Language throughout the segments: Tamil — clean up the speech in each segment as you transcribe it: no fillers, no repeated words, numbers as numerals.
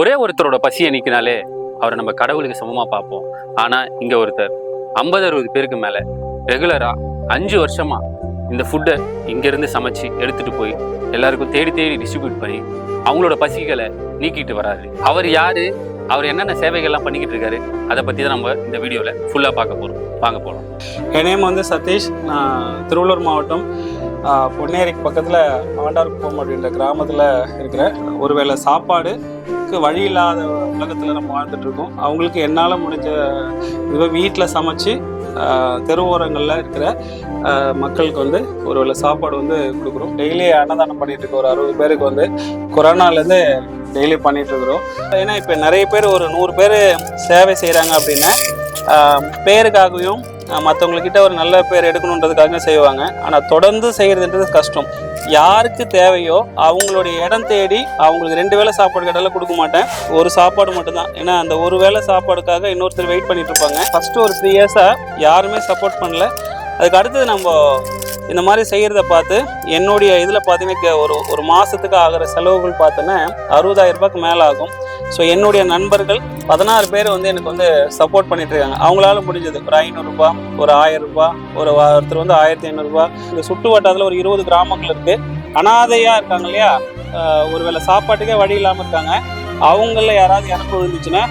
ஒரே ஒருத்தரோட பசியை நீக்கினாலே அவரை நம்ம கடவுளுக்கு சமமா பார்ப்போம். ஆனா இங்க ஒருத்தர் 50-60 பேருக்கு மேல ரெகுலரா 5 வருஷமா இந்த ஃபுட்டை இங்கிருந்து சமைச்சு எடுத்துட்டு போய் எல்லாருக்கும் தேடி தேடி டிஸ்ட்ரிபியூட் பண்ணி அவங்களோட பசிகளை நீக்கிட்டு வராரு. அவர் யாரு, அவர் என்னென்ன சேவைகள்லாம் பண்ணிக்கிட்டு இருக்காரு, அதை பற்றி தான் நம்ம இந்த வீடியோவில் ஃபுல்லாக பார்க்க போகிறோம். வாங்க போகலாம். என் நேம் வந்து சதீஷ். நான் திருவள்ளூர் மாவட்டம் பொன்னேரிக்கு பக்கத்தில் ஆண்டார்குப்பம் அப்படின்ற கிராமத்தில் இருக்கிறேன். ஒருவேளை சாப்பாடுக்கு வழி இல்லாத உலகத்தில் நம்ம வாழ்ந்துட்டுருக்கோம். அவங்களுக்கு என்னால் முடிஞ்ச இதுவே வீட்டில் சமைச்சு தெருவோரங்களில் இருக்கிற மக்களுக்கு வந்து ஒருவேளை சாப்பாடு வந்து கொடுக்குறோம். டெய்லி அன்னதானம் பண்ணிட்டு இருக்க ஒரு 60 பேருக்கு வந்து கொரோனாலேருந்து டெய்லி பண்ணிட்டு இருக்கிறோம். ஏன்னா இப்போ நிறைய பேர் ஒரு 100 பேர் சேவை செய்கிறாங்க அப்படின்னா பேருக்காகவும் மற்றவங்கக்கிட்ட ஒரு நல்ல பேர் எடுக்கணுன்றதுக்காக செய்வாங்க. ஆனால் தொடர்ந்து செய்கிறதுன்றது கஷ்டம். யாருக்கு தேவையோ அவங்களுடைய இடம் தேடி அவங்களுக்கு 2 வேளை சாப்பாடு கேட்டாலும் கொடுக்க மாட்டேன், ஒரு சாப்பாடு மட்டும்தான். ஏன்னா அந்த ஒரு வேளை சாப்பாடுக்காக இன்னொருத்தர் வெயிட் பண்ணிட்டு இருப்பாங்க. ஃபஸ்ட்டு ஒரு 3 இயர்ஸாக யாருமே சப்போர்ட் பண்ணல. அதுக்கு அடுத்தது நம்ம இந்த மாதிரி செய்கிறத பார்த்து என்னுடைய இதில் பார்த்தீங்கன்னா ஒரு மாதத்துக்கு ஆகிற செலவுகள் பார்த்தோன்னா 60,000 ரூபாய்க்கு மேலே ஆகும். ஸோ என்னுடைய நண்பர்கள் 16 பேர் வந்து எனக்கு வந்து சப்போர்ட் பண்ணிட்டு இருக்காங்க. அவங்களால முடிஞ்சது ஒரு 500 ரூபாய், ஒரு 1000 ரூபாய், ஒருத்தர் வந்து 1500 ரூபாய். இந்த சுட்டு வட்டாரத்தில் ஒரு 20 கிராமங்கள் இருக்குது. அனாதையாக இருக்காங்க இல்லையா, ஒருவேளை சாப்பாட்டுக்கே வழி இல்லாமல் இருக்காங்க. அவங்கள யாராவது இறப்பு விழுந்துச்சுன்னா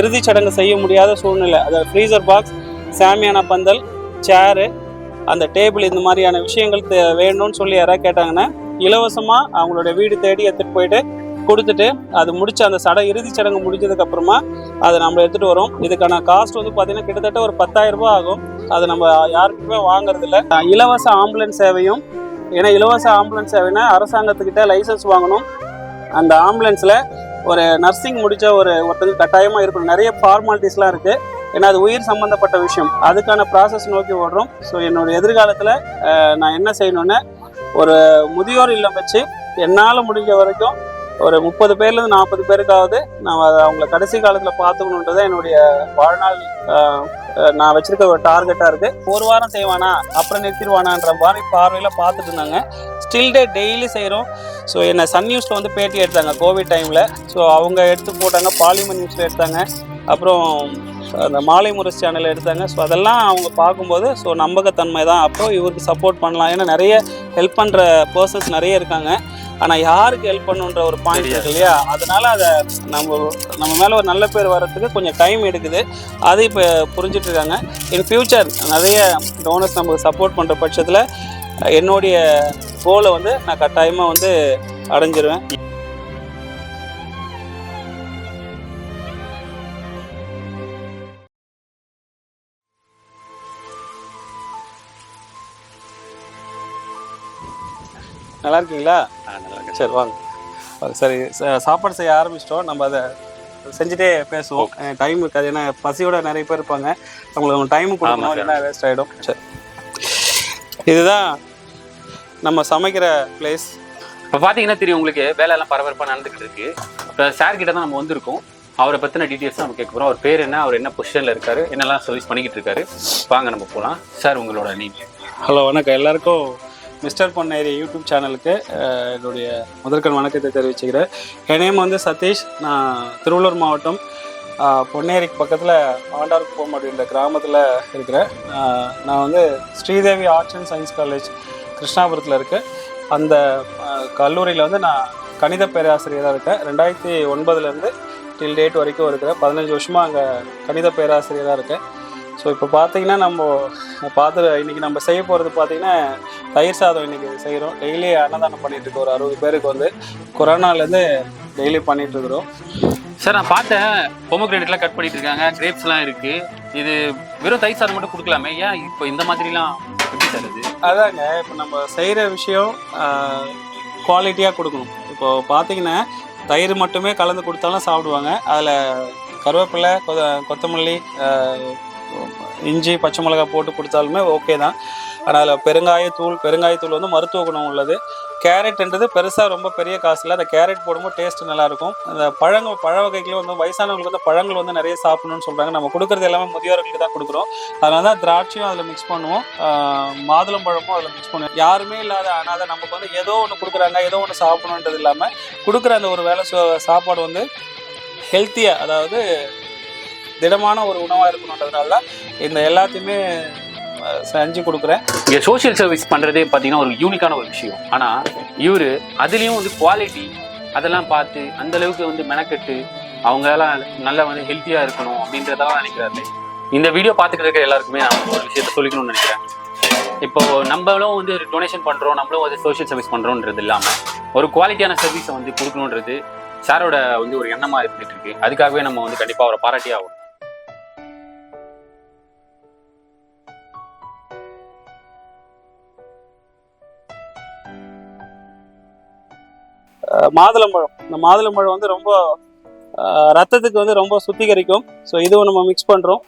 இறுதி சடங்கு செய்ய முடியாத சூழ்நிலை, அதாவது ஃப்ரீசர் பாக்ஸ், சாமியான பந்தல், சேரு, அந்த டேபிள், இந்த மாதிரியான விஷயங்கள் வேணும்னு சொல்லி யாராவது கேட்டாங்கன்னா இலவசமாக அவங்களுடைய வீடு தேடி எடுத்துகிட்டு போயிட்டு கொடுத்துட்டு அது முடிச்சு அந்த இறுதி சடங்கு முடிஞ்சதுக்கு அப்புறமா அதை நம்ம எடுத்துகிட்டு வரோம். இதுக்கான காஸ்ட் வந்து பார்த்தீங்கன்னா கிட்டத்தட்ட ஒரு 10,000 ரூபாய் ஆகும். அது நம்ம யாருக்குமே வாங்குறது இல்லை. இலவச ஆம்புலன்ஸ் சேவையும், ஏன்னா இலவச ஆம்புலன்ஸ் சேவைனா அரசாங்கத்துக்கிட்ட லைசன்ஸ் வாங்கணும். அந்த ஆம்புலன்ஸில் ஒரு நர்சிங் முடித்த ஒருத்தருக்கு கட்டாயமாக இருக்கணும். நிறைய ஃபார்மாலிட்டிஸ்லாம் இருக்குது. ஏன்னா அது உயிர் சம்மந்தப்பட்ட விஷயம். அதுக்கான ப்ராசஸ் நோக்கி ஓடுறோம். ஸோ என்னோட எதிர்காலத்தில் நான் என்ன செய்யணுன்னு ஒரு முதியோர் இல்லம் வச்சு என்னால் முடிஞ்ச வரைக்கும் ஒரு 30 பேர்லேருந்து 40 பேருக்காவது நான் அவங்கள கடைசி காலத்தில் பார்த்துக்கணுன்றது என்னுடைய வாழ்நாள் நான் வச்சிருக்க ஒரு டார்கெட்டாக இருக்குது. ஒரு வாரம் செய்வானா அப்புறம் நிறுத்திடுவானான்ற மாதிரி பார்வையில் பார்த்துட்டு இருந்தாங்க. ஸ்டில் டெய்லி செய்கிறோம். ஸோ என்னை சன் நியூஸில் வந்து பேட்டி எடுத்தாங்க கோவிட் டைமில். ஸோ அவங்க எடுத்து போட்டாங்க, பாலிமர் நியூஸில் எடுத்தாங்க, அப்புறம் அந்த மாலை முரசு சேனலில் எடுத்தாங்க. ஸோ அதெல்லாம் அவங்க பார்க்கும்போது ஸோ நம்பகத்தன்மை தான். அப்புறம் இவருக்கு சப்போர்ட் பண்ணலாம். ஏன்னா நிறைய ஹெல்ப் பண்ணுற பர்சன்ஸ் நிறைய இருக்காங்க. ஆனால் யாருக்கு ஹெல்ப் பண்ணுன்ற ஒரு பாயிண்ட் இருக்கு இல்லையா, அதனால அதை நம்ம மேலே ஒரு நல்ல பேர் வர்றதுக்கு கொஞ்சம் டைம் எடுக்குது. அது இப்போ புரிஞ்சுட்டு இருக்காங்க. இன் ஃபியூச்சர் நிறைய டோனர்ஸ் நமக்கு சப்போர்ட் பண்ணுற பட்சத்தில் என்னுடைய கோலை வந்து நான் கட்டாயமாக வந்து அடைஞ்சிருவேன். நல்லா இருக்கீங்களா? நல்லா இருக்கு. சரி வாங்க. சரி, சாப்பாடு செய்ய ஆரம்பிச்சிட்டோம். நம்ம அதை செஞ்சுட்டே பேசுவோம். டைம் இருக்காது, ஏன்னா பசியோட நிறைய பேர் இருப்பாங்க. அவங்களுக்கு டைமு கொடுக்கணும், இல்லைன்னா வேஸ்ட் ஆகிடும். சரி, இதுதான் நம்ம சமைக்கிற பிளேஸ். இப்போ பார்த்தீங்கன்னா தெரியும் உங்களுக்கு, வேலையெல்லாம் பரபரப்பாக நடந்துக்கிட்டு இருக்கு. இப்போ சார் கிட்ட தான் நம்ம வந்திருக்கோம். அவரை பற்றின டீட்டெயில்ஸ் நம்ம கேட்க போகிறோம். அவர் பேர் என்ன, அவர் என்ன பொசிஷனில் இருக்காரு, என்னெல்லாம் சர்வீஸ் பண்ணிக்கிட்டு இருக்காரு, வாங்க நம்ம போகலாம். சார் உங்களோட நீங்கள். ஹலோ, வணக்கம் எல்லாருக்கும். மிஸ்டர் பொன்னேரி யூடியூப் சேனலுக்கு என்னுடைய முதற்கண் வணக்கத்தை தெரிவிச்சுக்கிறேன். என் நேம் வந்து சதீஷ். நான் திருவள்ளூர் மாவட்டம் பொன்னேரிக்கு பக்கத்தில் ஆண்டார்குப்பம் அப்படின்ற கிராமத்தில் இருக்கிறேன். நான் வந்து Sridevi arts and science college கிருஷ்ணாபுரத்தில் இருக்கேன். அந்த கல்லூரியில் வந்து நான் கணித பேராசிரியராக இருக்கேன். 2009 டில் டேட் வரைக்கும் இருக்கிறேன். 15 வருஷமாக அங்கே கணித பேராசிரியராக இருக்கேன். ஸோ இப்போ பார்த்தீங்கன்னா நம்ம இன்றைக்கி நம்ம செய்ய போகிறது பார்த்தீங்கன்னா தயிர் சாதம் இன்றைக்கி செய்கிறோம். டெய்லி அன்னதானம் பண்ணிகிட்ருக்கோம். ஒரு 60 பேருக்கு வந்து கொரோனாலேருந்து டெய்லி பண்ணிகிட்ருக்குறோம். சார் நான் பார்த்தேன், பொமோகிரானேட்லாம் கட் பண்ணிட்டு இருக்காங்க, கிரேப்ஸ்லாம் இருக்குது. இது வெறும் தயிர் சாதம் மட்டும் கொடுக்கலாமே, ஏன் இப்போ இந்த மாதிரிலாம் எப்படி தருது? அதாங்க, இப்போ நம்ம செய்கிற விஷயம் குவாலிட்டியாக கொடுக்கணும். இப்போது பார்த்தீங்கன்னா தயிர் மட்டுமே கலந்து கொடுத்தாலும் சாப்பிடுவாங்க. அதில் கருவேப்பிலை, கொத்தமல்லி, இஞ்சி, பச்சை மிளகாய் போட்டு கொடுத்தாலுமே ஓகே தான். ஆனால் அதில் பெருங்காயத்தூள் வந்து மருத்துவ குணம் உள்ளது. கேரட்ன்றது பெருசாக ரொம்ப பெரிய காசு இல்லை. அந்த கேரட் போடும்போது டேஸ்ட்டு நல்லாயிருக்கும். அந்த பழ வகைகளும் வந்து வயசானவங்களுக்கு வந்து பழங்கள் வந்து நிறைய சாப்பிடணும்னு சொல்கிறாங்க. நம்ம கொடுக்குறது எல்லாமே முதியோர்களுக்கு தான் கொடுக்குறோம். அதனால தான் திராட்சையும் அதில் மிக்ஸ் பண்ணுவோம், மாதுளம்பழமும் அதில் மிக்ஸ் பண்ணுவோம். யாருமே இல்லாத அனாதை நமக்கு வந்து ஏதோ ஒன்று கொடுக்குறாங்க, ஏதோ ஒன்று சாப்பிடணுன்றது இல்லாமல் கொடுக்குற அந்த ஒரு வேளை சாப்பாடு வந்து ஹெல்த்தியாக, அதாவது திடமான ஒரு உணவாக இருக்கணுன்றதுனால தான் இந்த எல்லாத்தையுமே செஞ்சு கொடுக்குறேன். இங்கே சோஷியல் சர்வீஸ் பண்ணுறதே பார்த்தீங்கன்னா ஒரு யூனிக்கான ஒரு விஷயம். ஆனால் இவர் அதுலேயும் வந்து குவாலிட்டி அதெல்லாம் பார்த்து அந்தளவுக்கு வந்து மெனக்கெட்டு அவங்களாம் நல்லா வந்து ஹெல்த்தியாக இருக்கணும் அப்படின்றதெல்லாம் நினைக்கிறாரு. இந்த வீடியோ பார்த்துக்கிட்டு இருக்க எல்லாருக்குமே நான் ஒரு விஷயத்த சொல்லிக்கணும்னு நினைக்கிறேன். இப்போ நம்மளும் வந்து ஒரு டொனேஷன் பண்ணுறோம், நம்மளும் வந்து சோஷியல் சர்வீஸ் பண்ணுறோன்றது இல்லாமல் ஒரு குவாலிட்டியான சர்வீஸை வந்து கொடுக்கணுன்றது சாரோட வந்து ஒரு எண்ணமாக இருந்துட்டு இருக்கு. அதுக்காகவே நம்ம வந்து கண்டிப்பாக அவரை பாராட்டி ஆகணும். மாதுளம்பழம், இந்த மாதுளம்பழம் வந்து ரொம்ப ரத்தத்துக்கு வந்து ரொம்ப சுத்திகரிக்கும். ஸோ இதுவும் நம்ம மிக்ஸ் பண்ணுறோம்.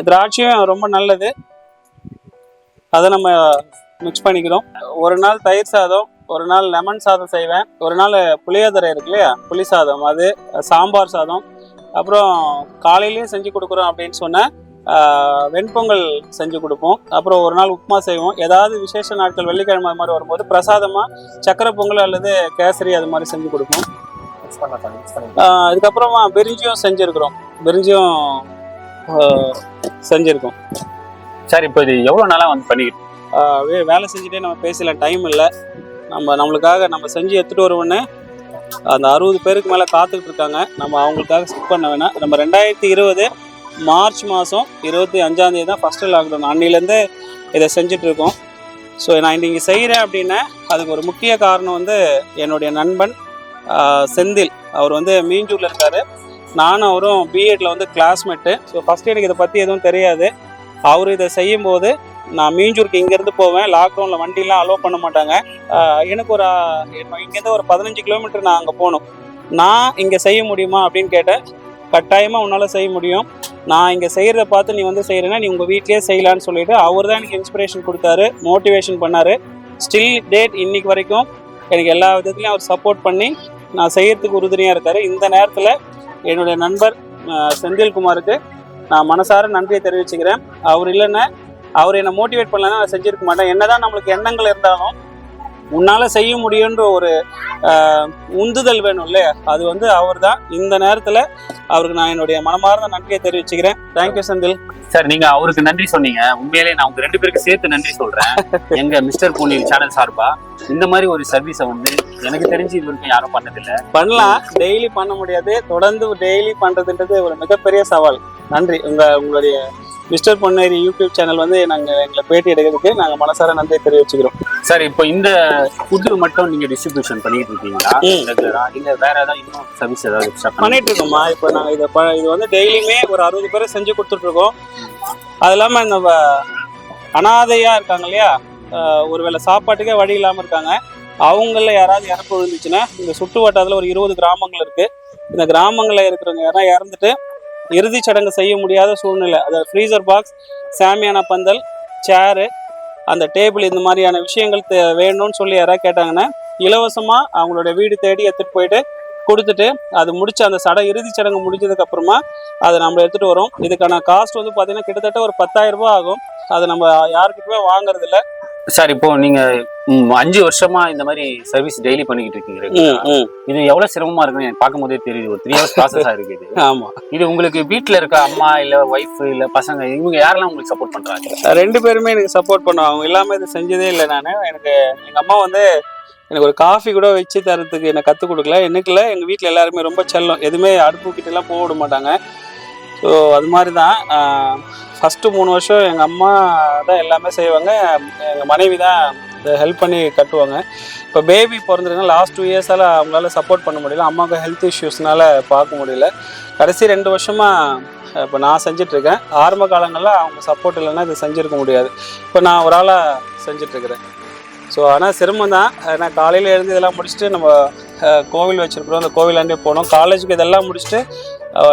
திராட்சையும் ரொம்ப நல்லது, அதை நம்ம மிக்ஸ் பண்ணிக்கிறோம். ஒரு நாள் தயிர் சாதம், ஒரு நாள் லெமன் சாதம் செய்வேன், ஒரு நாள் புளியோதரை இருக்கு இல்லையா, புளி சாதம், அது சாம்பார் சாதம், அப்புறம் காலையிலையும் செஞ்சு கொடுக்குறோம் அப்படின்னு சொன்னால் வெண்பொங்கல் செஞ்சு கொடுப்போம். அப்புறம் ஒரு நாள் உப்புமா செய்வோம். ஏதாவது விசேஷ நாட்கள் வெள்ளிக்கிழமை அது மாதிரி வரும்போது பிரசாதமாக சக்கரை பொங்கல் அல்லது கேசரி அது மாதிரி செஞ்சு கொடுப்போம். அதுக்கப்புறமா பிரிஞ்சியும் செஞ்சுருக்கிறோம், பிரிஞ்சியும் செஞ்சுருக்கோம். சார் இப்போ இது எவ்வளோ நாளாக வந்து பண்ணிக்கிட்டு வேலை செஞ்சுட்டே நம்ம பேசலாம், டைம் இல்லை. நம்மளுக்காக நம்ம செஞ்சு எடுத்துகிட்டு வருவோன்னு அந்த 60 பேருக்கு மேலே காத்துக்கிட்டு இருக்காங்க. நம்ம அவங்களுக்காக ஸ்கிப் பண்ண வேணாம். நம்ம 2020 மார்ச் மாதம் 25ஆம் தேதி தான் ஃபஸ்ட்டு லாக்டவுன். அன்னிலேருந்து இதை செஞ்சிட்ருக்கோம். ஸோ நான் இன்றைக்கி செய்கிறேன் அப்படின்னா அதுக்கு ஒரு முக்கிய காரணம் வந்து என்னுடைய நண்பன் செந்தில். அவர் வந்து மீஞ்சூரில் இருக்கார், நானும் அவரும் பிஎட்ல வந்து கிளாஸ்மேட்டு. ஸோ ஃபஸ்ட்டு எனக்கு இதை பற்றி எதுவும் தெரியாது. அவர் இதை செய்யும்போது நான் மீஞ்சூருக்கு இங்கேருந்து போவேன், லாக்டவுனில் வண்டிலாம் அலோவ் பண்ண மாட்டாங்க. எனக்கு ஒரு இங்கேருந்து ஒரு 15 கிலோமீட்டர் நான் அங்கே போகணும். நான் இங்கே செய்ய முடியுமா அப்படின்னு கேட்டேன். கட்டாயமாக உன்னால் செய்ய முடியும், நான் இங்கே செய்கிறத பார்த்து நீ வந்து செய்கிறேன்னா நீ உங்கள் வீட்லேயே செய்யலான்னு சொல்லிட்டு அவர் தான் எனக்கு இன்ஸ்பிரேஷன் கொடுத்தாரு, மோட்டிவேஷன் பண்ணார். ஸ்டில் டேட் இன்னைக்கு வரைக்கும் எனக்கு எல்லா விதத்துலையும் அவர் சப்போர்ட் பண்ணி நான் செய்கிறதுக்கு உறுதுணையாக இருக்கார். இந்த நேரத்தில் என்னுடைய நண்பர் செந்தில்குமாருக்கு நான் மனசார நன்றியை தெரிவிச்சுக்கிறேன். அவர் இல்லைன்னா, அவர் என்னை மோட்டிவேட் பண்ணலன்னா நான் செஞ்சுருக்க மாட்டேன். என்னதான் நம்மளுக்கு எண்ணங்கள் இருந்தாலும் உன்னால் செய்ய முடியுன்ற ஒரு உந்துதல் வேணும் இல்லையா, அது வந்து அவர் தான். இந்த நேரத்தில் அவருக்கு நான் என்னுடைய மனமார்ந்த நன்றியை தெரிவிச்சுக்கிறேன். Thank you Senthil sir. நீங்க அவருக்கு நன்றி சொன்னீங்க, உண்மையிலே நான் உங்க 2 பேருக்கு சேர்த்து நன்றி சொல்றேன். எங்க மிஸ்டர் பூனி சேனல் சார்பா இந்த மாதிரி ஒரு சர்வீஸை வந்து எனக்கு தெரிஞ்சு இது வரைக்கும் யாரும் பண்ணதில்லை. பண்ணலாம், டெய்லி பண்ண முடியாது, தொடர்ந்து டெய்லி பண்றதுன்றது ஒரு மிகப்பெரிய சவால். நன்றி. உங்களுடைய மிஸ்டர் பொன்னேரி யூடியூப் சேனல் வந்து எங்களை பேட்டி எடுக்கிறதுக்கு நாங்கள் மனசார நன்றியை தெரிவிச்சுக்கிறோம். சார் இப்போ இந்த ஃபுட்டு மட்டும் நீங்க டிஸ்ட்ரிபியூஷன் பண்ணிட்டு இருக்கீங்களா, இல்ல வேற ஏதாவது இன்னும் சர்வீஸ் ஏதாவது பண்ணிட்டு இருக்கோமா? இப்போ நாங்கள் இது வந்து டெய்லியுமே ஒரு 60 பேரை செஞ்சு கொடுத்துட்டு இருக்கோம். அது இல்லாமல் இந்த அனாதையா இருக்காங்க இல்லையா, ஒருவேளை சாப்பாட்டுக்கே வழி இல்லாமல் இருக்காங்க, அவங்கள யாராவது இறப்பு விழுந்துச்சுன்னா இந்த சுற்று வட்டாரத்தில் ஒரு 20 கிராமங்கள் இருக்கு. இந்த கிராமங்களில் இருக்கிறவங்க யாராவது இறந்துட்டு இறுதி சடங்கு செய்ய முடியாத சூழ்நிலை, அதாவது ஃப்ரீசர் பாக்ஸ், சாமியான பந்தல், சேரு, அந்த டேபிள், இந்த மாதிரியான விஷயங்கள் வேணும்னு சொல்லி யாராவது கேட்டாங்கன்னா இலவசமாக அவங்களோட வீடு தேடி எடுத்துகிட்டு போயிட்டு கொடுத்துட்டு அது முடிச்சு அந்த இறுதி சடங்கு முடிஞ்சதுக்கு அப்புறமா அதை நம்ம எடுத்துகிட்டு வரோம். இதுக்கான காஸ்ட் வந்து பார்த்தீங்கன்னா கிட்டத்தட்ட ஒரு 10,000 ரூபாய் ஆகும். அதை நம்ம யாருக்கிட்டுமே வாங்குறது இல்லை. சார் இப்போ நீங்க 5 வருஷமா இந்த மாதிரி சர்வீஸ் டெய்லி பண்ணிக்கிட்டு இருக்கீங்க. இது எவ்வளவு சிரமமா இருக்குன்னு எனக்கு பார்க்கும் போதே தெரியுது. ஒரு 3 hours ப்ராசஸா இருக்குது. ஆமா. இது உங்களுக்கு வீட்டுல இருக்க அம்மா இல்ல ஒய்ஃப் இல்ல பசங்க இவங்க யாரெல்லாம் உங்களுக்கு சப்போர்ட் பண்றாங்க? 2 பேருமே எனக்கு சப்போர்ட் பண்ணுவாங்க. அவங்க இல்லாம இது செஞ்சதே இல்லை. எனக்கு எங்க அம்மா வந்து எனக்கு ஒரு காஃபி கூட வச்சு தரத்துக்கு என்னை கற்றுக் கொடுக்கல. எனக்கு இல்லை, எங்கள் வீட்டில் எல்லாருமே ரொம்ப செல்லம், எதுவுமே அடுப்பு கிட்டலாம் போக விட மாட்டாங்க. ஸோ அது மாதிரி தான் ஃபஸ்ட்டு 3 வருஷம் எங்கள் அம்மா தான் எல்லாமே செய்வாங்க, எங்கள் மனைவி தான் இதை ஹெல்ப் பண்ணி கட்டுவாங்க. இப்போ பேபி பிறந்திருக்காங்க, லாஸ்ட் 2 இயர்ஸால் அவங்களால சப்போர்ட் பண்ண முடியல, அம்மாவுக்கு ஹெல்த் இஷ்யூஸ்னால பார்க்க முடியல. கடைசி 2 வருஷமாக இப்போ நான் செஞ்சிட்ருக்கேன். ஆரம்ப காலங்களில் அவங்க சப்போர்ட் இல்லைன்னா இதை செஞ்சுருக்க முடியாது. இப்போ நான் ஒரு ஆளாக செஞ்சிட்ருக்கிறேன். ஸோ ஆனால் சிரமம் தான். ஏன்னா காலையில் எழுந்து இதெல்லாம் முடிச்சுட்டு நம்ம கோவில் வச்சுருக்குறோம், அந்த கோவிலாண்டே போகணும். காலேஜுக்கு இதெல்லாம் முடிச்சுட்டு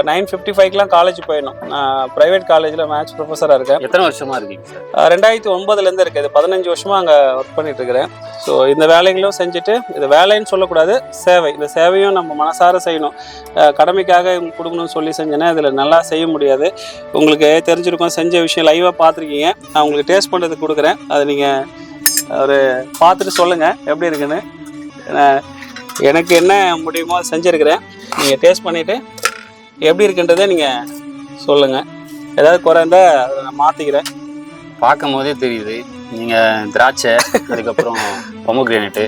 9:55 காலேஜ் போயிடணும். நான் ப்ரைவேட் காலேஜில் மேத்ஸ் ப்ரொஃபஸராக இருக்கேன். எத்தனை வருஷமாக இருக்கீங்க சார்? 2009 இருக்குது. 15 வருஷமாக அங்கே ஒர்க் பண்ணிகிட்ருக்கிறேன். ஸோ இந்த வேலைகளும் செஞ்சுட்டு, இது வேலைன்னு சொல்லக்கூடாது, சேவை, இந்த சேவையும் நம்ம மனசார செய்யணும். கடமைக்காக கொடுக்கணும்னு சொல்லி செஞ்சேன்னா இதில் நல்லா செய்ய முடியாது. உங்களுக்கு தெரிஞ்சிருக்கும், செஞ்ச விஷயம் லைவாக பார்த்துருக்கீங்க. நான் உங்களுக்கு டேஸ்ட் பண்ணுறதுக்கு கொடுக்குறேன், அதை நீங்கள் ஒரு பார்த்துட்டு சொல்லுங்கள் எப்படி இருக்குன்னு. எனக்கு என்ன முடியுமோ செஞ்சுருக்கிறேன், நீங்கள் டேஸ்ட் பண்ணிவிட்டு எப்படி இருக்குன்றதை நீங்கள் சொல்லுங்கள். ஏதாவது குறை இருந்தால் அதை நான் மாற்றிக்கிறேன். பார்க்கும் போதே தெரியுது நீங்கள் திராட்சை, அதுக்கப்புறம் பொமோகிரானேட்டு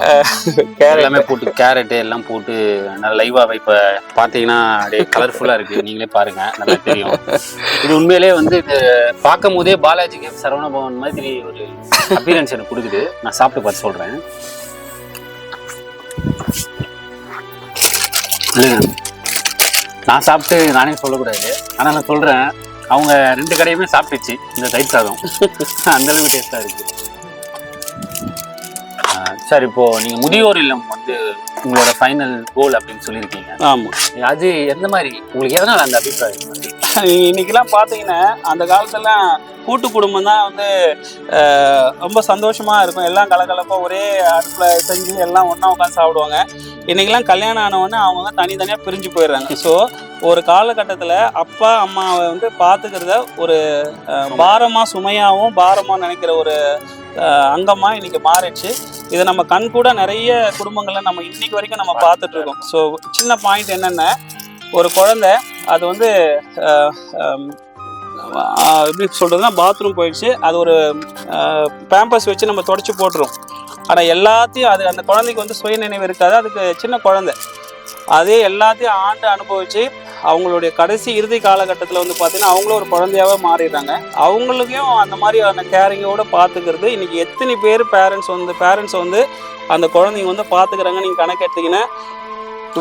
எல்லாமே போட்டு, கேரட்டு எல்லாம் போட்டு நல்லா லைவாக இப்போ பார்த்தீங்கன்னா அப்படியே கலர்ஃபுல்லாக இருக்குது. நீங்களே பாருங்கள், நல்லா தெரியும். இது உண்மையிலே வந்து இது பார்க்கும் போதே பாலாஜி கேப் சரவண பவன் மாதிரி ஒரு அப்பியரன்ஸ் எனக்கு கொடுக்குது. நான் சாப்பிட்டு பார்த்து சொல்கிறேன். இல்லைங்க, நான் சாப்பிட்டு நானே சொல்லக்கூடாது, ஆனால் நான் சொல்கிறேன், அவங்க 2 கடையுமே சாப்பிட்டுச்சு இந்த தயிர் சாதம். அந்த அளவுக்கு டேஸ்டா இருக்கு. சார், இப்போ நீங்க முதியோர் இல்லம் வந்து உங்களோட ஃபைனல் கோல் அப்படின்னு சொல்லியிருக்கீங்க. ஆமா, அது எந்த மாதிரி உங்களுக்கு எதனால அந்த அபிப்பிராயம்? இன்னைக்கெல்லாம் பார்த்தீங்கன்னா அந்த காலத்துலாம் கூட்டு குடும்பம் தான் வந்து ரொம்ப சந்தோஷமா இருக்கும். எல்லாம் கலகலப்பாக ஒரே அடுப்பில் செஞ்சு எல்லாம் ஒன்றா உட்காந்து சாப்பிடுவாங்க. இன்னைக்கெல்லாம் கல்யாணம் ஆனவொடனே அவங்க தனித்தனியாக பிரிஞ்சு போயிடுறாங்க. ஸோ ஒரு காலகட்டத்தில் அப்பா அம்மாவை வந்து பார்த்துக்கிறத ஒரு பாரமாக, சுமையாகவும் பாரமாக நினைக்கிற ஒரு அங்கமாக இன்னைக்கு மாறிடுச்சு. இதை நம்ம கண் கூட நிறைய குடும்பங்களை நம்ம இன்னைக்கு வரைக்கும் நம்ம பார்த்துட்டு இருக்கோம். ஸோ சின்ன பாயிண்ட் என்னென்ன, ஒரு குழந்தை அது வந்து எப்படி சொல்கிறதுனா பாத்ரூம் போயிடுச்சு, அது ஒரு பேம்பஸ் வச்சு நம்ம தொடச்சி போட்டுரும். ஆனால் எல்லாத்தையும் அது அந்த குழந்தைக்கு வந்து சுய நினைவு இருக்காது. அதுக்கு சின்ன குழந்தை அதே எல்லாத்தையும் ஆண்டு அனுபவிச்சு அவங்களுடைய கடைசி இறுதி காலகட்டத்தில் வந்து பார்த்தீங்கன்னா அவங்களும் ஒரு குழந்தையாவே மாறிடுறாங்க. அவங்களுக்கும் அந்த மாதிரியான கேரிங்கோடு பார்த்துக்கிறது இன்னைக்கு எத்தனை பேர் பேரண்ட்ஸ் வந்து அந்த குழந்தைங்க வந்து பார்த்துக்கிறாங்க. நீங்கள் கணக்கு எடுத்தீங்கன்னா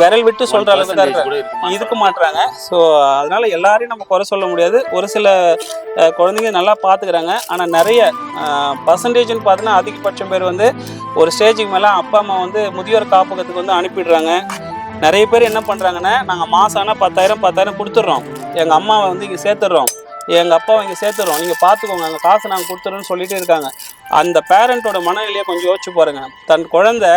விரல் விட்டு சொல்கிற அளவுக்கு தான் இருக்க மாட்டுறாங்க. ஸோ அதனால எல்லாரையும் நம்ம குறை சொல்ல முடியாது. ஒரு சில குழந்தைங்க நல்லா பார்த்துக்கிறாங்க. ஆனால் நிறைய பர்சன்டேஜ்னு பார்த்தீங்கன்னா அதிகபட்சம் பேர் வந்து ஒரு ஸ்டேஜுக்கு மேலே அப்பா அம்மா வந்து முதியோர் காப்பகத்துக்கு வந்து அனுப்பிடுறாங்க. நிறைய பேர் என்ன பண்ணுறாங்கன்னா, நாங்கள் மாதம் ஆனால் 10,000 கொடுத்துட்றோம், எங்கள் அம்மாவை வந்து இங்கே சேர்த்துடுறோம், எங்கள் அப்பாவை இங்கே சேர்த்துடுறோம், நீங்கள் பார்த்துக்கோங்க, அங்கே காசு நாங்கள் கொடுத்துட்றோன்னு சொல்லிட்டு இருக்காங்க. அந்த பேரண்ட்டோட மனநிலையை கொஞ்சம் யோசிச்சு பாருங்க. தன் குழந்தை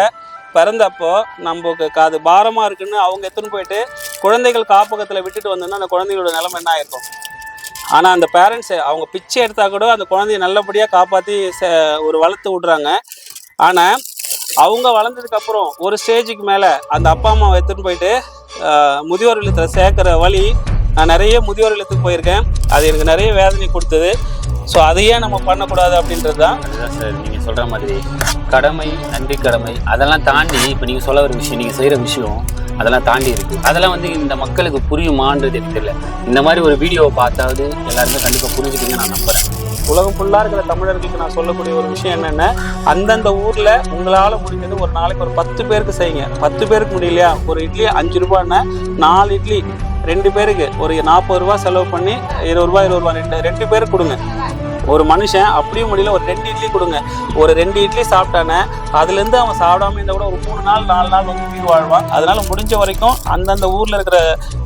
பிறந்தப்போ நமக்கு அது பாரமாக இருக்குன்னு அவங்க எடுத்துன்னு போயிட்டு குழந்தைகள் காப்பகத்தில் விட்டுட்டு வந்தோன்னா அந்த குழந்தைகளோட நிலைமை என்ன ஆயிருக்கும். ஆனால் அந்த பேரண்ட்ஸு அவங்க பிச்சை எடுத்தால் கூட அந்த குழந்தைய நல்லபடியாக காப்பாற்றி ஒரு வளர்த்து விட்றாங்க. ஆனால் அவங்க வளர்ந்ததுக்கப்புறம் ஒரு ஸ்டேஜுக்கு மேலே அந்த அப்பா அம்மாவை எடுத்துன்னு போயிட்டு முதியோர் இல்லத்தில் சேர்க்குற வழி, நான் நிறைய முதியோர் இல்லத்துக்கு போயிருக்கேன், அது எனக்கு நிறைய வேதனை கொடுத்தது. ஸோ அதையே நம்ம பண்ணக்கூடாது அப்படின்றது தான். அதுதான் சார் நீங்கள் சொல்கிற மாதிரி கடமை, நன்றி கடமை, அதெல்லாம் தாண்டி இப்போ நீங்கள் சொல்ல ஒரு விஷயம், நீங்கள் செய்கிற விஷயம் அதெல்லாம் தாண்டி இருக்குது. அதெல்லாம் வந்து இந்த மக்களுக்கு புரியுமான்றது எனக்கு தெரியல. இந்த மாதிரி ஒரு வீடியோவை பார்த்தாவது எல்லாருமே கண்டிப்பாக புரிஞ்சுக்கிங்க நான் நம்புகிறேன். உலகம் ஃபுல்லாக இருக்கிற தமிழர்களுக்கு நான் சொல்லக்கூடிய ஒரு விஷயம் என்னென்னா, அந்தந்த ஊரில் உங்களால் முடிஞ்சது ஒரு நாளைக்கு ஒரு 10 பேருக்கு செய்யுங்க. 10 பேருக்கு முடியலையா, ஒரு இட்லி 5 ரூபான்னா 4 இட்லி 2 பேருக்கு ஒரு 40 ரூபா செலவு பண்ணி 20 ரூபா 2 பேருக்கு கொடுங்க. ஒரு மனுஷன் அப்படியும் முடியல ஒரு 2 இட்லி கொடுங்க. ஒரு 2 இட்லி சாப்பிட்டானே அதுலேருந்து அவன் சாப்பிடாம இருந்தால் கூட ஒரு 3 நாள் 4 நாள் வந்து உயிர் வாழ்வான். அதனால முடிஞ்ச வரைக்கும் அந்தந்த ஊரில் இருக்கிற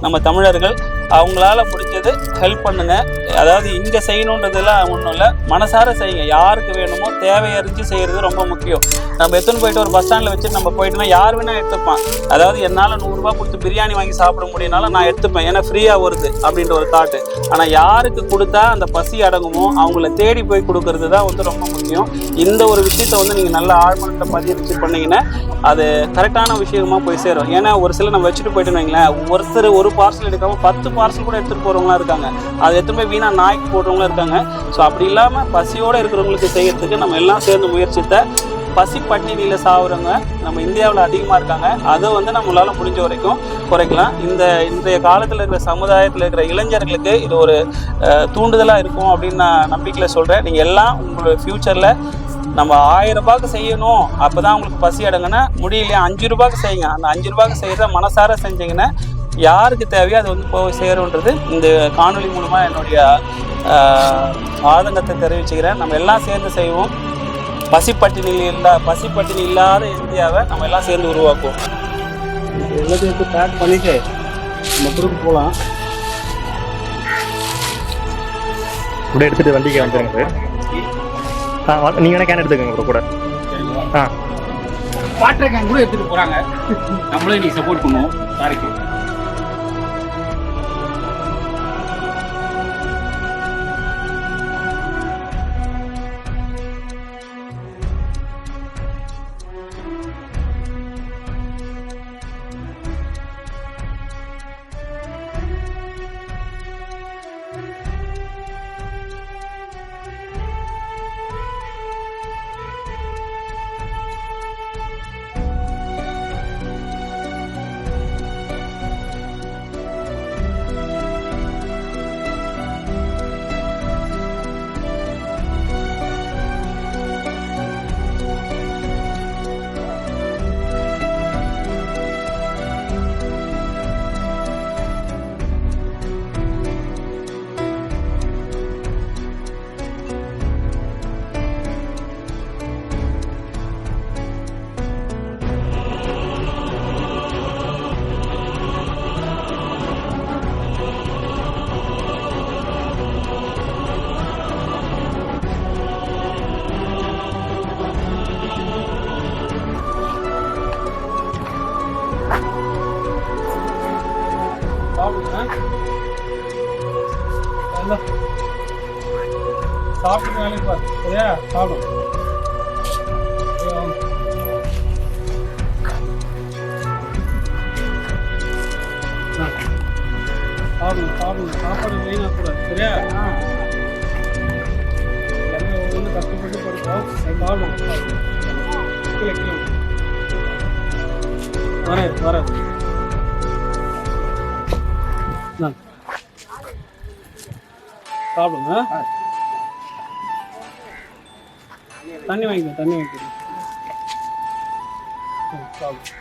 நம்ம தமிழர்கள் அவங்களால முடிஞ்சது ஹெல்ப் பண்ணுங்க. அதாவது இங்கே செய்யணுன்றதெல்லாம் ஒன்றும் இல்லை, மனசார செய்யுங்க. யாருக்கு வேணுமோ தேவையறிஞ்சு செய்கிறது ரொம்ப முக்கியம். நம்ம எடுத்துன்னு போயிட்டு ஒரு பஸ் ஸ்டாண்டில் வச்சுட்டு நம்ம போயிட்டோம்னா யார் வேணால் எடுத்துப்பான். அதாவது என்னால் 100 ரூபா கொடுத்து பிரியாணி வாங்கி சாப்பிட முடியும்னாலும் நான் எடுத்துப்பேன், ஏன்னா ஃப்ரீயாக வருது அப்படின்ற ஒரு தாட்டு. ஆனால் யாருக்கு கொடுத்தா அந்த பசி அடங்குமோ அவங்கள தேடி போய் கொடுக்கறது தான் வந்து ரொம்ப முக்கியம். இந்த ஒரு விஷயத்தை வந்து நீங்கள் நல்ல ஆழ்மனத்தை பதிவு பண்ணீங்கன்னா அது கரெக்டான விஷயமா போய் சேரும். ஏன்னா ஒரு சில நம்ம வச்சுட்டு போயிட்டு வைங்களேன், ஒருத்தர் ஒரு பார்சல் எடுக்காமல் 10 பார்சல் கூட எடுத்துகிட்டு போகிறவங்களாம் இருக்காங்க. அதை எடுத்துகிட்டு போய் வீணாக நாய்க்கு போடுறவங்களும் இருக்காங்க. ஸோ அப்படி இல்லாமல் பசியோடு இருக்கிறவங்களுக்கு செய்யறதுக்கு நம்ம எல்லாம் சேர்ந்து முயற்சித்த பசி பட்டினியில் சாகுறவங்க நம்ம இந்தியாவில் அதிகமாக இருக்காங்க. அதை வந்து நம்மளால் முடிஞ்ச வரைக்கும் குறைக்கலாம். இன்றைய காலத்தில் இருக்கிற சமுதாயத்தில் இருக்கிற இளைஞர்களுக்கு இது ஒரு தூண்டுதலாக இருக்கும் அப்படின்னு நான் நம்பிக்கையில் சொல்கிறேன். நீங்கள் எல்லாம் உங்களோட ஃப்யூச்சரில் நம்ம 1000 ரூபாய்க்கு செய்யணும், அப்போ தான் உங்களுக்கு பசி அடங்குன்னா முடியலையா 5 ரூபாய்க்கு செய்யுங்க. அந்த 5 ரூபாய்க்கு செய்கிறத மனசார செஞ்சிங்கன்னா யாருக்கு தேவையோ அது வந்து போய் சேரும்ன்றது இந்த காணொலி மூலமாக என்னுடைய ஆதங்கத்தை தெரிவிச்சுக்கிறேன். நம்ம எல்லாம் சேர்ந்து செய்வோம். பசிப்பட்டினி இல்லாத இந்தியாவை நம்ம எல்லாம் சேர்ந்து உருவாக்குவோம். எல்லாத்தையும் எடுத்து பேக் பண்ணிட்டு நம்ம குரூப் போகலாம். கூட எடுத்துகிட்டு வண்டிக்கு வந்துடுங்க சார். நீங்கள் வேணா கேன் எடுத்துக்கோங்க கூட. வாட்டர் கேன் கூட எடுத்துகிட்டு போகிறாங்க. நம்மளே நீங்கள் சப்போர்ட் பண்ணுவோம் சாரிக்கு. சாப்பிட்டு வேலைக்கு பாரு சரியா? சாப்பிடும் சாப்பிடும் சாப்பாடு வீணாக கூடாது சரியா? எல்லாமே ஒவ்வொன்று கஷ்டப்பட்டு படித்தோம். சாப்பிடும் கீழே கீழே வர சாப்பிடுங்க. தண்ணி வாங்கிக்கோ தண்ணி வாங்கிக்கோ. சாப்பிடும்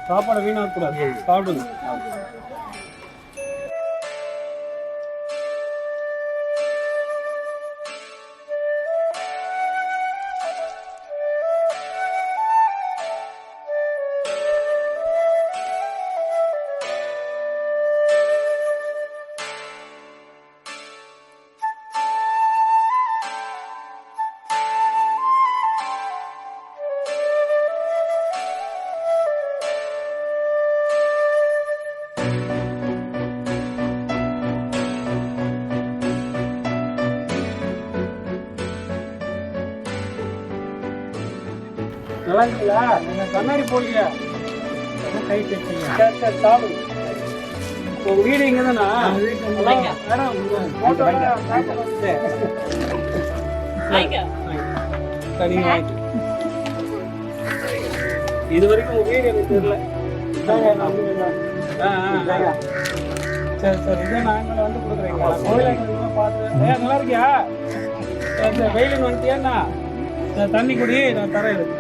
சாப்பாடை வீணாக கூடாது சாப்பிடுங்க. நல்லா இருக்குங்களா? நீங்கள் கண்ணாடி போடலையா? கை தைச்சிங்க. சரி சரி சாப்பிடுங்க. உங்கள் வீடு இங்கே தானா? இது வரைக்கும் உங்கள் வீடு எனக்கு தெரியல. சரி சரி இதே நாங்கள் வந்து கொடுக்குறீங்களா? கோயிலுக்கு பார்த்து நல்லா இருக்கியா? சரி சரி வெயிலுன்னு வந்துட்டியாண்ணா? தண்ணி குடி நான் தரேன் இருக்கு.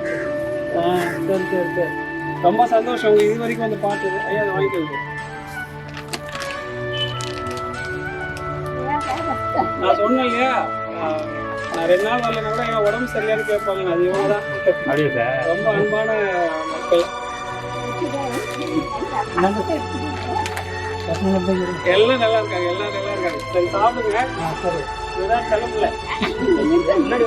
சரி சரி சரி ரொம்ப சந்தோஷம் உங்க இது வரைக்கும் வந்து பார்த்தது. ஐயா அதை வாங்கிக்கோங்க. நான் சொன்னேன் இல்லையா நான் 2 நாள் வரலன்னா கூட என் உடம்பு சரியானு கேட்பாங்க. அது இவங்க தான் ரொம்ப அன்பான மக்கள். எல்லாம் நல்லா இருக்காங்க எல்லாம் நல்லா இருக்காங்க. சரி சாப்பிடுங்க. சரி இதுதான் கிளம்பல முன்னாடி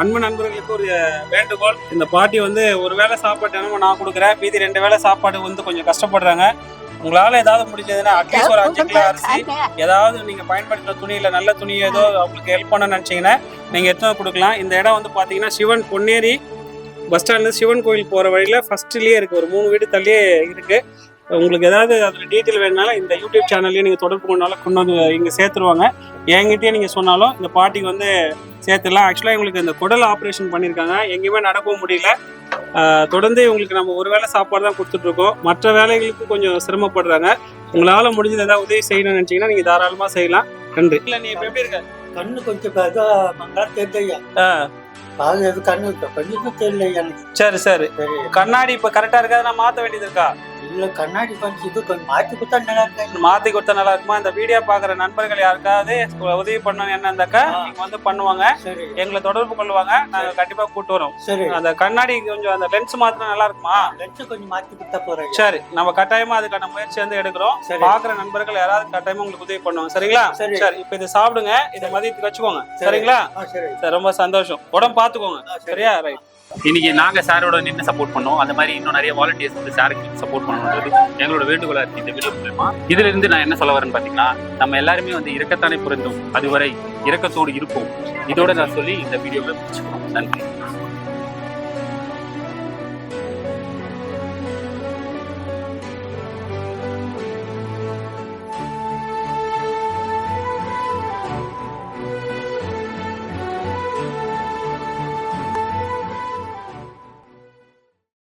அன்பு நண்பர்களுக்கு ஒரு வேண்டுகோள். இந்த பாட்டி வந்து ஒரு வேளை சாப்பாடு என்னமோ நான் கொடுக்குறேன், மீதி 2 வேளை சாப்பாடு வந்து கொஞ்சம் கஷ்டப்படுறாங்க. உங்களால ஏதாவது முடிஞ்சதுன்னா அட்லீஸ்ட் ஒரு 5 கிலோ அரிசி ஏதாவது நீங்க பயன்படுத்துற துணியில நல்ல துணி ஏதோ அவங்களுக்கு ஹெல்ப் பண்ண நினைச்சீங்கன்னா நீங்க எடுத்து கொடுக்கலாம். இந்த இடம் வந்து பாத்தீங்கன்னா சிவன் பொன்னேரி பஸ் ஸ்டாண்ட்ல சிவன் கோயில் போற வழியில ஃபர்ஸ்ட்லயே இருக்கு. ஒரு 3 வீடு தள்ளியே இருக்கு. உங்களுக்கு ஏதாவது அதில் டீட்டெயில் வேணுனாலும் இந்த யூடியூப் சேனல்லையும் நீங்கள் தொடர்பு கொண்டாலும் கொண்டு வந்து இங்கே சேர்த்துருவாங்க. என்கிட்டயே நீங்கள் சொன்னாலும் இந்த பாட்டிக்கு வந்து சேர்த்துடலாம். ஆக்சுவலாக இவங்களுக்கு இந்த குடல் ஆப்ரேஷன் பண்ணியிருக்காங்க, எங்கேயுமே நடக்கவும் முடியல. தொடர்ந்து இவங்களுக்கு நம்ம ஒரு வேளை சாப்பாடு தான் கொடுத்துட்ருக்கோம். மற்ற வேலைகளுக்கு கொஞ்சம் சிரமப்படுறாங்க. உங்களால் முடிஞ்சது ஏதாவது உதவி செய்யணும்னு நினச்சிங்கன்னா நீங்கள் தாராளமாக செய்யலாம். நன்றி. இல்லை நீ இப்போ எப்படி இருக்க? கண்ணு கொஞ்சம் தெரியலையா? கண்ணு கொஞ்சம் தெரியல எனக்கு. சரி சரி கண்ணாடி இப்போ கரெக்டாக இருக்காது, நான் மாற்ற வேண்டியது இருக்கா? இல்ல கண்ணாடி கொஞ்சம் மாத்தி கொடுத்தா நல்லா இருக்கு. மாத்தி கொடுத்தா நல்லா இருக்குமா? இந்த வீடியோ பாக்குற நண்பர்கள் யாருக்காவது உதவி பண்ணணும் என்ன இருந்தாக்கா நீங்க வந்து பண்ணுவாங்க, எங்களை தொடர்பு கொள்வாங்க, நாங்க கண்டிப்பா கூட்டு வரோம். சரி அந்த கண்ணாடி கொஞ்சம் அந்த லென்ஸ் மாத்தினா நல்லா இருக்குமா? லென்ஸ் கொஞ்சம் மாத்தி கொடுத்தா போறேன். சரி நம்ம கட்டாயமா அதுக்கான முயற்சி வந்து எடுக்கிறோம். பாக்குற நண்பர்கள் யாராவது கட்டாயமா உங்களுக்கு உதவி பண்ணுவாங்க. சரிங்களா? சரி இப்ப இதை சாப்பிடுங்க, இதை மதியத்துக்கு வச்சுக்கோங்க. சரிங்களா? சரி ரொம்ப சந்தோஷம். உடம்பு பாத்துக்கோங்க. சரியா? ரைட். இன்னைக்கு நாங்க சாரோட நின்று சப்போர்ட் பண்ணோம். அந்த மாதிரி இன்னும் நிறைய வாலண்டியர்ஸ் வந்து சாருக்கு சப்போர்ட் பண்ணணுன்றது எங்களோட வேண்டுகோளா இருக்கு இந்த வீடியோ மூலமா. இதுல இருந்து நான் என்ன சொல்ல வரேன்னு பாத்தீங்கன்னா, நம்ம எல்லாருமே வந்து இறக்கத்தானே பிறந்தோம், அதுவரை இரக்கத்தோடு இருப்போம். இதோட நான் சொல்லி இந்த வீடியோவை முடிச்சுக்கிறோம். நன்றி.